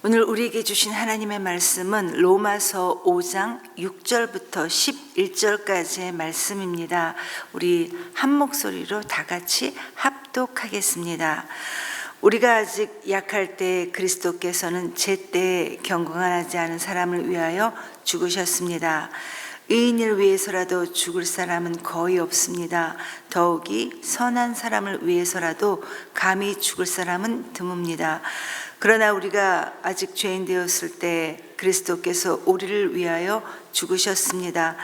오늘 우리에게 주신 하나님의 말씀은 로마서 5장 6절부터 11절까지의 말씀입니다. 우리 한 목소리로 다 같이 합독하겠습니다. 우리가 아직 약할 때 그리스도께서는 제때 경건하지 않은 사람을 위하여 죽으셨습니다. 의인을 위해서라도 죽을 사람은 거의 없습니다. 더욱이 선한 사람을 위해서라도 감히 죽을 사람은 드뭅니다. 그러나 우리가 아직 죄인 되었을 때 그리스도께서 우리를 위하여 죽으셨습니다.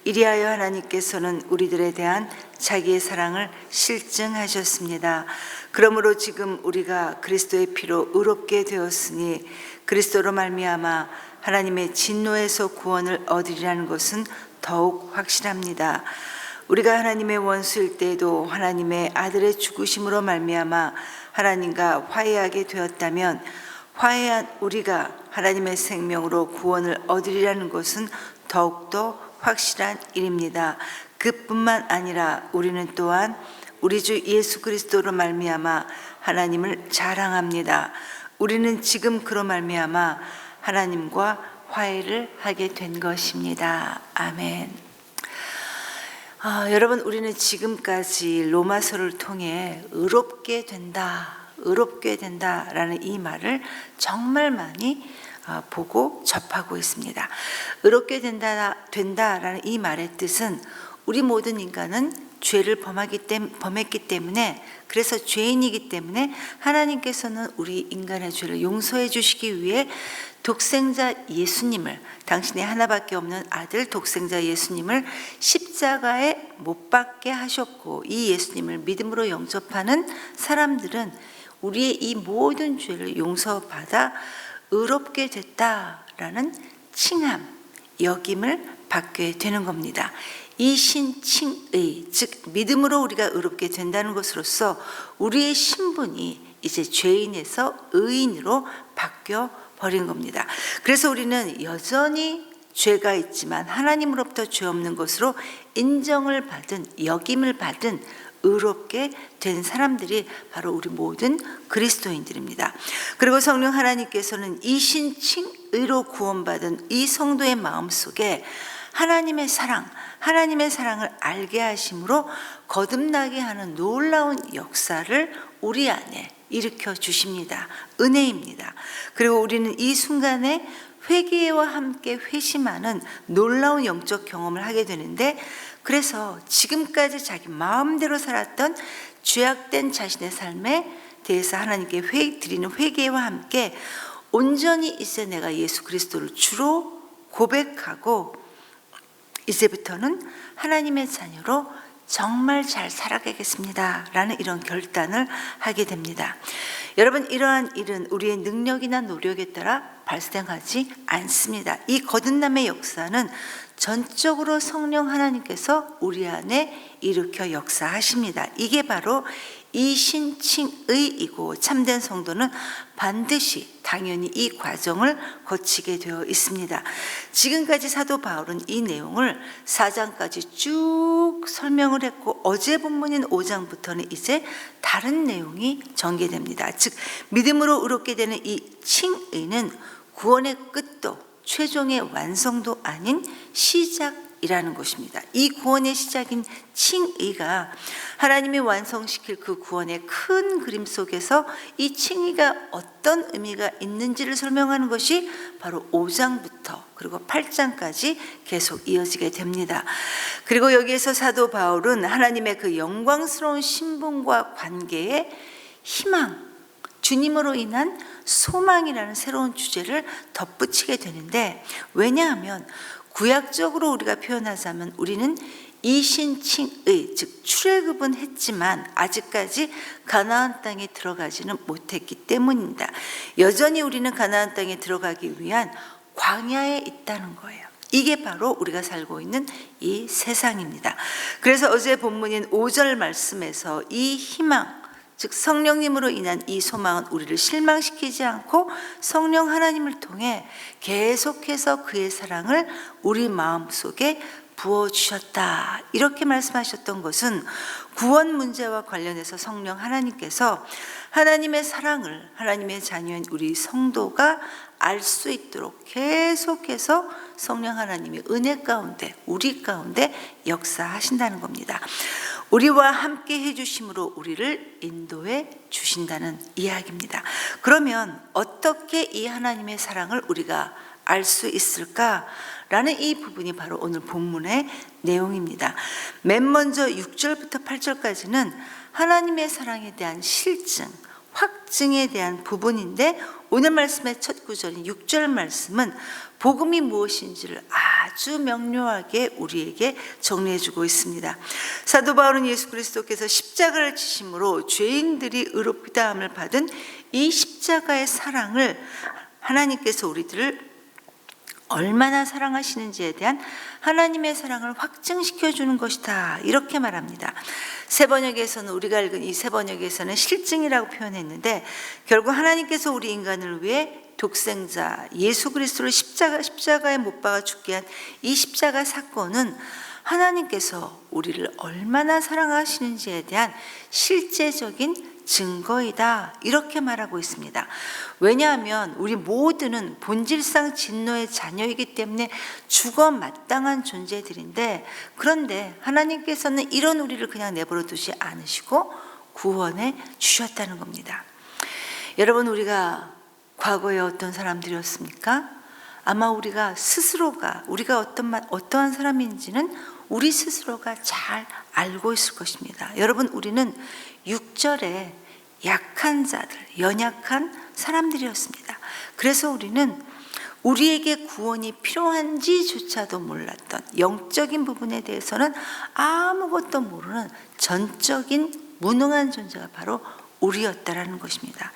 이리하여 하나님께서는 우리들에 대한 자기의 사랑을 실증하셨습니다. 그러므로 지금 우리가 그리스도의 피로 의롭게 되었으니 그리스도로 말미암아 하나님의 진노에서 구원을 얻으리라는 것은 더욱 확실합니다. 우리가 하나님의 원수일 때에도 하나님의 아들의 죽으심으로 말미암아 하나님과 화해하게 되었다면 화해한 우리가 하나님의 생명으로 구원을 얻으리라는 것은 더욱더 확실한 일입니다. 그뿐만 아니라 우리는 또한 우리 주 예수 그리스도로 말미암아 하나님을 자랑합니다. 우리는 지금 그로 말미암아 하나님과 화해를 하게 된 것입니다. 아멘. 여러분, 우리는 지금까지 로마서를 통해 의롭게 된다라는 이 말을 정말 많이 보고 접하고 있습니다. 의롭게 된다라는 이 말의 뜻은 우리 모든 인간은 죄를 범했기 때문에, 그래서 죄인이기 때문에 하나님께서는 우리 인간의 죄를 용서해 주시기 위해 독생자 예수님을, 당신의 하나밖에 없는 아들 독생자 예수님을 십자가에 못 박게 하셨고, 이 예수님을 믿음으로 영접하는 사람들은 우리의 이 모든 죄를 용서받아 의롭게 됐다라는 칭함, 여김을 받게 되는 겁니다. 이 신칭의, 즉 믿음으로 우리가 의롭게 된다는 것으로서 우리의 신분이 이제 죄인에서 의인으로 바뀌어 버린 겁니다. 그래서 우리는 여전히 죄가 있지만 하나님으로부터 죄 없는 것으로 인정을 받은, 여김을 받은 의롭게 된 사람들이 바로 우리 모든 그리스도인들입니다. 그리고 성령 하나님께서는 이 신칭의로 구원받은 이 성도의 마음속에 하나님의 사랑을 알게 하심으로 거듭나게 하는 놀라운 역사를 우리 안에 일으켜 주십니다. 은혜입니다. 그리고 우리는 이 순간에 회개와 함께 회심하는 놀라운 영적 경험을 하게 되는데, 그래서 지금까지 자기 마음대로 살았던 죄악된 자신의 삶에 대해서 하나님께 드리는 회개와 함께 온전히 이제 내가 예수 그리스도를 주로 고백하고 이제부터는 하나님의 자녀로 정말 잘 살아가겠습니다 라는 이런 결단을 하게 됩니다. 여러분, 이러한 일은 우리의 능력이나 노력에 따라 발생하지 않습니다. 이 거듭남의 역사는 전적으로 성령 하나님께서 우리 안에 일으켜 역사하십니다. 이게 바로 이 신칭의이고, 참된 성도는 반드시 당연히 이 과정을 거치게 되어 있습니다. 지금까지 사도 바울은 이 내용을 4장까지 쭉 설명을 했고, 어제 본문인 5장부터는 이제 다른 내용이 전개됩니다. 즉 믿음으로 의롭게 되는 이 칭의는 구원의 끝도 최종의 완성도 아닌 시작이라는 것입니다. 이 구원의 시작인 칭의가 하나님이 완성시킬 그 구원의 큰 그림 속에서 이 칭의가 어떤 의미가 있는지를 설명하는 것이 바로 5장부터 그리고 8장까지 계속 이어지게 됩니다. 그리고 여기에서 사도 바울은 하나님의 그 영광스러운 신분과 관계의 희망, 주님으로 인한 소망이라는 새로운 주제를 덧붙이게 되는데, 왜냐하면 구약적으로 우리가 표현하자면 우리는 이신칭의, 즉 출애굽은 했지만 아직까지 가나안 땅에 들어가지는 못했기 때문입니다. 여전히 우리는 가나안 땅에 들어가기 위한 광야에 있다는 거예요. 이게 바로 우리가 살고 있는 이 세상입니다. 그래서 어제 본문인 5절 말씀에서 이 희망, 즉 성령님으로 인한 이 소망은 우리를 실망시키지 않고 성령 하나님을 통해 계속해서 그의 사랑을 우리 마음속에 부어주셨다, 이렇게 말씀하셨던 것은 구원 문제와 관련해서 성령 하나님께서 하나님의 사랑을 하나님의 자녀인 우리 성도가 알 수 있도록 계속해서 성령 하나님이 은혜 가운데 우리 가운데 역사하신다는 겁니다. 우리와 함께 해주심으로 우리를 인도해 주신다는 이야기입니다. 그러면 어떻게 이 하나님의 사랑을 우리가 알 수 있을까라는 이 부분이 바로 오늘 본문의 내용입니다. 맨 먼저 6절부터 8절까지는 하나님의 사랑에 대한 실증, 확증에 대한 부분인데, 오늘 말씀의 첫 구절인 6절 말씀은 복음이 무엇인지를 아주 명료하게 우리에게 정리해주고 있습니다. 사도 바울은 예수 그리스도께서 십자가를 지심으로 죄인들이 의롭다 함을 받은 이 십자가의 사랑을, 하나님께서 우리들을 얼마나 사랑하시는지에 대한 하나님의 사랑을 확증시켜 주는 것이다, 이렇게 말합니다. 새 번역에서는, 우리가 읽은 이 새 번역에서는 실증이라고 표현했는데, 결국 하나님께서 우리 인간을 위해 독생자 예수 그리스도를 십자가에 못 박아 죽게 한 이 십자가 사건은 하나님께서 우리를 얼마나 사랑하시는지에 대한 실제적인 증거이다, 이렇게 말하고 있습니다. 왜냐하면 우리 모두는 본질상 진노의 자녀이기 때문에 죽어 마땅한 존재들인데, 그런데 하나님께서는 이런 우리를 그냥 내버려 두지 않으시고 구원해 주셨다는 겁니다. 여러분, 우리가 과거에 어떤 사람들이었습니까? 아마 우리가 스스로가 우리가 어떠한 사람인지는 우리 스스로가 잘 알고 있을 것입니다. 여러분, 우리는 6절에 약한 자들, 연약한 사람들이었습니다. 그래서 우리는 우리에게 구원이 필요한지조차도 몰랐던, 영적인 부분에 대해서는 아무것도 모르는 전적인 무능한 존재가 바로 우리였다라는 것입니다.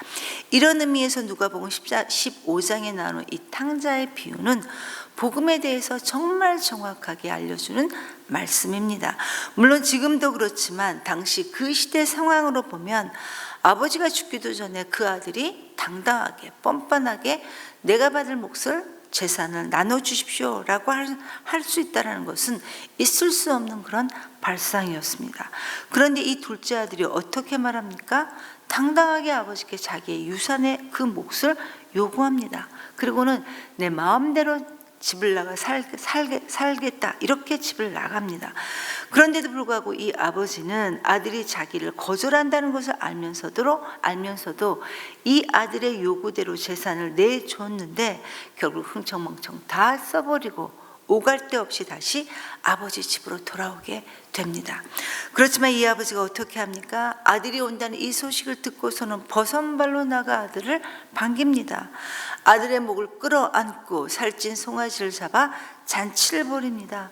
이런 의미에서 누가복음 15장에 나오는 이 탕자의 비유는 복음에 대해서 정말 정확하게 알려주는 말씀입니다. 물론 지금도 그렇지만 당시 그 시대 상황으로 보면 아버지가 죽기도 전에 그 아들이 당당하게 뻔뻔하게 내가 받을 몫을, 재산을 나눠주십시오 라고 할 수 있다는 것은 있을 수 없는 그런 발상이었습니다. 그런데 이 둘째 아들이 어떻게 말합니까? 당당하게 아버지께 자기의 유산의 그 몫을 요구합니다. 그리고는 내 마음대로 집을 나가 살겠다, 이렇게 집을 나갑니다. 그런데도 불구하고 이 아버지는 아들이 자기를 거절한다는 것을 알면서도 이 아들의 요구대로 재산을 내줬는데 결국 흥청망청 다 써버리고 오갈 데 없이 다시 아버지 집으로 돌아오게 됩니다. 그렇지만 이 아버지가 어떻게 합니까? 아들이 온다는 이 소식을 듣고서는 버선발로 나가 아들을 반깁니다. 아들의 목을 끌어안고 살찐 송아지를 잡아 잔치를 벌입니다.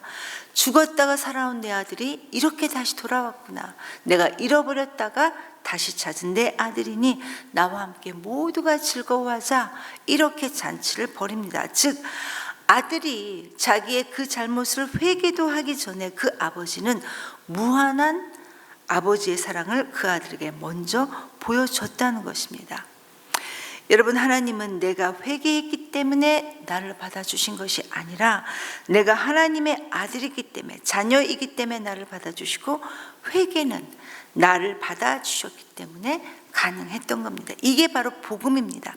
죽었다가 살아온 내 아들이 이렇게 다시 돌아왔구나. 내가 잃어버렸다가 다시 찾은 내 아들이니 나와 함께 모두가 즐거워하자, 이렇게 잔치를 벌입니다. 즉, 아들이 자기의 그 잘못을 회개도 하기 전에 그 아버지는 무한한 아버지의 사랑을 그 아들에게 먼저 보여줬다는 것입니다. 여러분, 하나님은 내가 회개했기 때문에 나를 받아주신 것이 아니라 내가 하나님의 아들이기 때문에, 자녀이기 때문에 나를 받아주시고, 회개는 나를 받아주셨기 때문에 가능했던 겁니다. 이게 바로 복음입니다.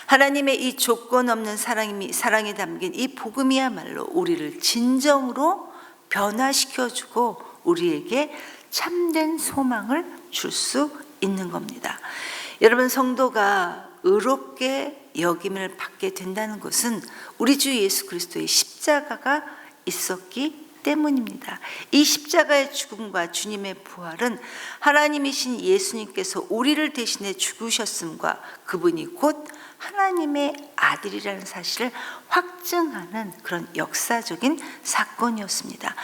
하나님의 이 조건 없는 사랑이 담긴 이 복음이야말로 우리를 진정으로 변화시켜주고 우리에게 참된 소망을 줄 수 있는 겁니다. 여러분, 성도가 의롭게 여김을 받게 된다는 것은 우리 주 예수 그리스도의 십자가가 있었기 때문입니다. 이 십자가의 죽음과 주님의 부활은 하나님이신 예수님께서 우리를 대신해 죽으셨음과 그분이 곧 하나님의 아들이라는 사실을 확증하는 그런 역사적인 사건이었습니다.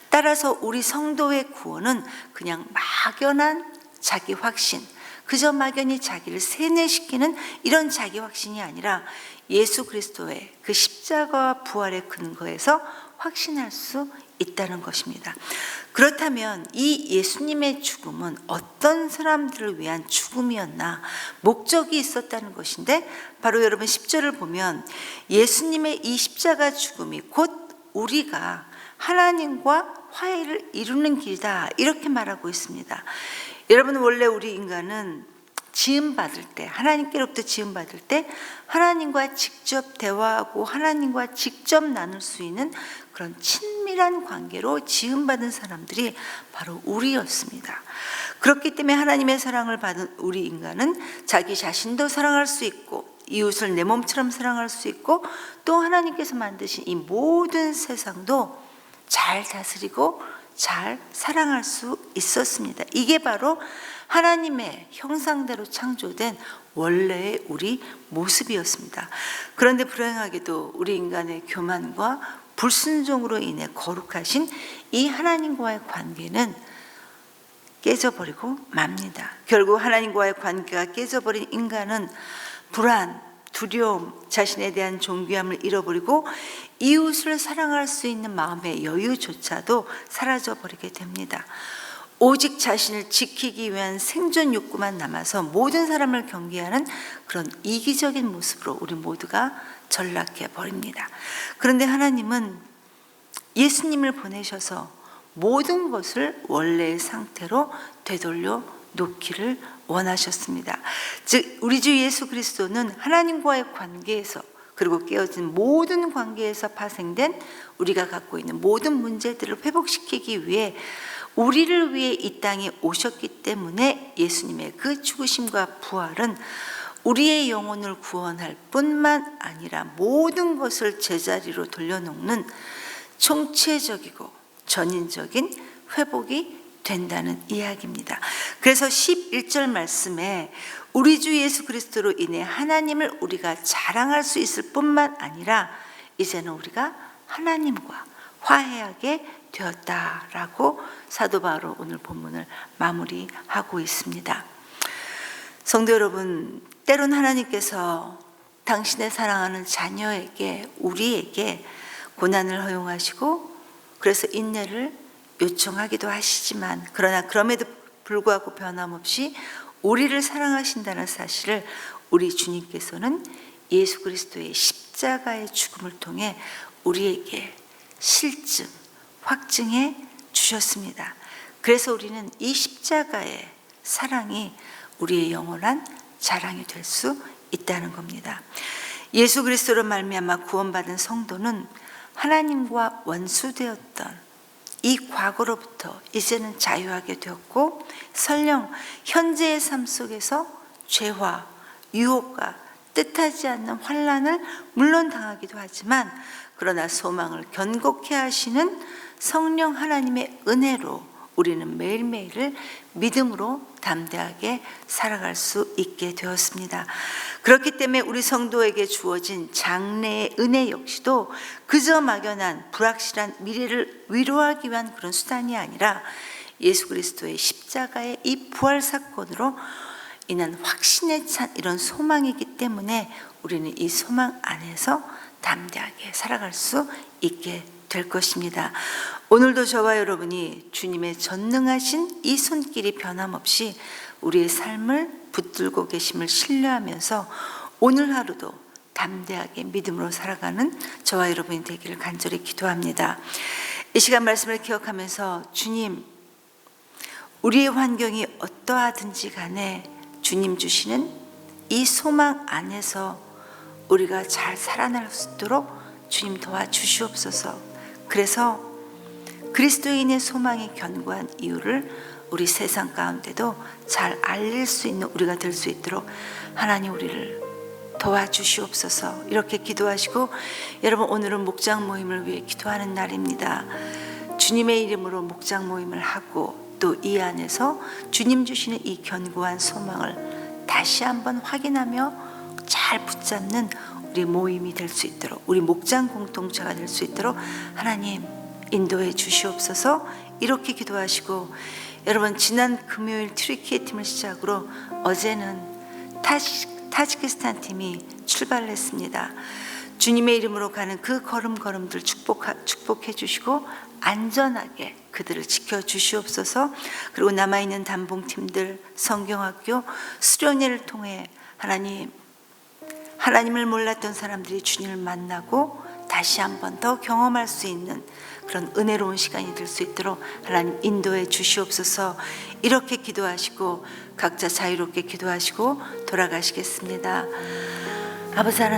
따라서 우리 성도의 구원은 그냥 막연한 자기 확신, 그저 막연히 자기를 세뇌시키는 이런 자기 확신이 아니라 예수 그리스도의 그 십자가와 부활의 근거에서 확신할 수 있다는 것입니다. 그렇다면 이 예수님의 죽음은 어떤 사람들을 위한 죽음이었나, 목적이 있었다는 것인데, 바로 여러분 10절을 보면 예수님의 이 십자가 죽음이 곧 우리가 하나님과 화해를 이루는 길이다, 이렇게 말하고 있습니다. 여러분, 원래 우리 인간은 지음받을 때, 하나님께로부터 지음받을 때 하나님과 직접 대화하고 하나님과 직접 나눌 수 있는 그런 친밀한 관계로 지음받은 사람들이 바로 우리였습니다. 그렇기 때문에 하나님의 사랑을 받은 우리 인간은 자기 자신도 사랑할 수 있고 이웃을 내 몸처럼 사랑할 수 있고 또 하나님께서 만드신 이 모든 세상도 잘 다스리고 잘 사랑할 수 있었습니다. 이게 바로 하나님의 형상대로 창조된 원래의 우리 모습이었습니다. 그런데 불행하게도 우리 인간의 교만과 불순종으로 인해 거룩하신 이 하나님과의 관계는 깨져버리고 맙니다. 결국 하나님과의 관계가 깨져버린 인간은 불안, 두려움, 자신에 대한 존귀함을 잃어버리고 이웃을 사랑할 수 있는 마음의 여유조차도 사라져버리게 됩니다. 오직 자신을 지키기 위한 생존 욕구만 남아서 모든 사람을 경계하는 그런 이기적인 모습으로 우리 모두가 전락해 버립니다. 그런데 하나님은 예수님을 보내셔서 모든 것을 원래의 상태로 되돌려 놓기를 원하셨습니다. 즉 우리 주 예수 그리스도는 하나님과의 관계에서 그리고 깨어진 모든 관계에서 파생된 우리가 갖고 있는 모든 문제들을 회복시키기 위해 우리를 위해 이 땅에 오셨기 때문에 예수님의 그 죽으심과 부활은 우리의 영혼을 구원할 뿐만 아니라 모든 것을 제자리로 돌려놓는 총체적이고 전인적인 회복이 된다는 이야기입니다. 그래서 11절 말씀에 우리 주 예수 그리스도로 인해 하나님을 우리가 자랑할 수 있을 뿐만 아니라 이제는 우리가 하나님과 화해하게 되었다라고 사도 바울은 오늘 본문을 마무리하고 있습니다. 성도 여러분, 때론 하나님께서 당신의 사랑하는 자녀에게 우리에게 고난을 허용하시고 그래서 인내를 요청하기도 하시지만 그러나 그럼에도 불구하고 변함없이 우리를 사랑하신다는 사실을 우리 주님께서는 예수 그리스도의 십자가의 죽음을 통해 우리에게 실증, 확증해 주셨습니다. 그래서 우리는 이 십자가의 사랑이 우리의 영원한 자랑이 될 수 있다는 겁니다. 예수 그리스도로 말미암아 구원받은 성도는 하나님과 원수되었던 이 과거로부터 이제는 자유하게 되었고 설령 현재의 삶 속에서 죄와 유혹과 뜻하지 않는 환난을 물론 당하기도 하지만 그러나 소망을 견고케 하시는 성령 하나님의 은혜로 우리는 매일매일을 믿음으로 담대하게 살아갈 수 있게 되었습니다. 그렇기 때문에 우리 성도에게 주어진 장래의 은혜 역시도 그저 막연한 불확실한 미래를 위로하기 위한 그런 수단이 아니라 예수 그리스도의 십자가의 이 부활 사건으로 인한 확신에 찬 이런 소망이기 때문에 우리는 이 소망 안에서 담대하게 살아갈 수 있게 될 것입니다. 오늘도 저와 여러분이 주님의 전능하신 이 손길이 변함없이 우리의 삶을 붙들고 계심을 신뢰하면서 오늘 하루도 담대하게 믿음으로 살아가는 저와 여러분이 되기를 간절히 기도합니다. 이 시간 말씀을 기억하면서 주님, 우리의 환경이 어떠하든지 간에 주님 주시는 이 소망 안에서 우리가 잘 살아날 수 있도록 주님 도와주시옵소서. 그래서 그리스도인의 소망이 견고한 이유를 우리 세상 가운데도 잘 알릴 수 있는 우리가 될 수 있도록 하나님 우리를 도와주시옵소서. 이렇게 기도하시고 여러분, 오늘은 목장 모임을 위해 기도하는 날입니다. 주님의 이름으로 목장 모임을 하고 또 이 안에서 주님 주시는 이 견고한 소망을 다시 한번 확인하며 잘 붙잡는 우리 모임이 될 수 있도록, 우리 목장 공동체가 될 수 있도록 하나님 인도해 주시옵소서. 이렇게 기도하시고 여러분, 지난 금요일 트리키에 팀을 시작으로 어제는 타지키스탄 팀이 출발을 했습니다. 주님의 이름으로 가는 그 걸음걸음들 축복해 주시고 안전하게 그들을 지켜주시옵소서. 그리고 남아있는 단봉팀들, 성경학교, 수련회를 통해 하나님을 몰랐던 사람들이 주님을 만나고 다시 한 번 더 경험할 수 있는 그런 은혜로운 시간이 될 수 있도록 하나님 인도해 주시옵소서. 이렇게 기도하시고 각자 자유롭게 기도하시고 돌아가시겠습니다. 아버지 하나님,